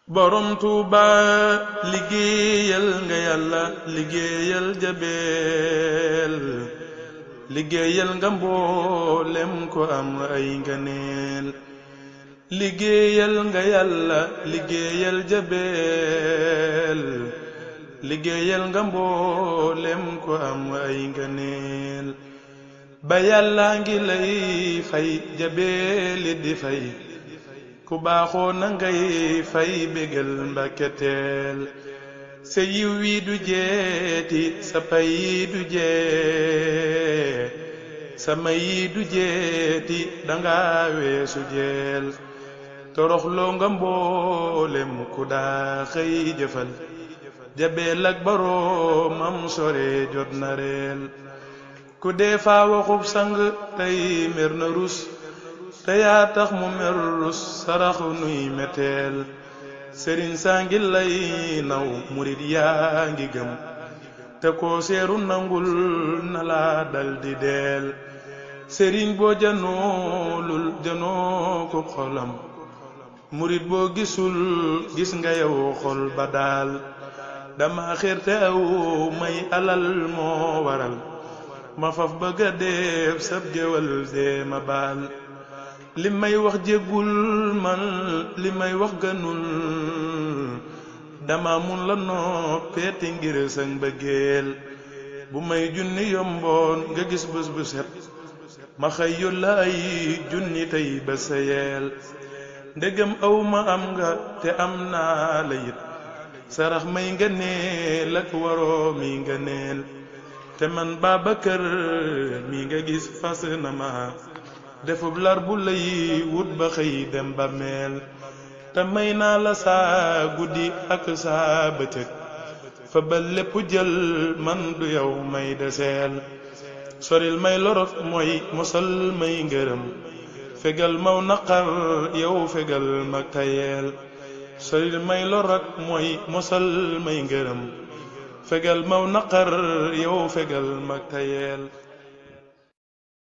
borom Tuuba liggéeyal nga yàlla liggéeyal jabeel liggéeyal nga mboolem ko am ay ngëneel liggéeyal nga yàlla liggéeyal jabeel liggéeyal nga mboolem ko am ay ngëneel ba yàlla ngi lay fay jabeeli di fay ku baaxoo na ngay fay bégal mbàkketeel sa yiw wi du jeeti sa pay yi du jee sama yi du jeeti danga weesu jeel toroxloo nga mboolem ku daa xëy jëfal jabeel ak boroomam sore jot na reel ku dee faa waxub sang tey mer na rus te yaa tax mu mer rus sarax nuy meteel sëriñ saa ngi lay naw murit yaa ngi gëm te koo seeru nangul na laa dal di deel sëriñ boo janoolul janoo ko xolam murit boo gisul gis nga yow xol ba daal dama xerte aw may alal moo waral ma faf bëgga def sab géwal dee ma baal li may wax jéggul man li may wax gënul dama mun la noppeeti ngir sang bëggeel bu may junni yomboon nga gis bés bu set ma xëy yu la ay junni tey ba sa yeel ndegam aw ma am nga te am naa la yit sarax may nga neel ak waroo mi nga neel te man Babakar mi nga gis fas na ma defub lar bu lay wut ba xëy dem ba meel te may naa la saa guddi ak saa bëccëg fa ba lépp jël man du yow may deseel soril may lorot mooy mosal may ngërëm fegal maw naqar yow fegal mag tayeel soril may lorot mooy mosal may ngërëm fegal maw naqar yow fegal mag tayeel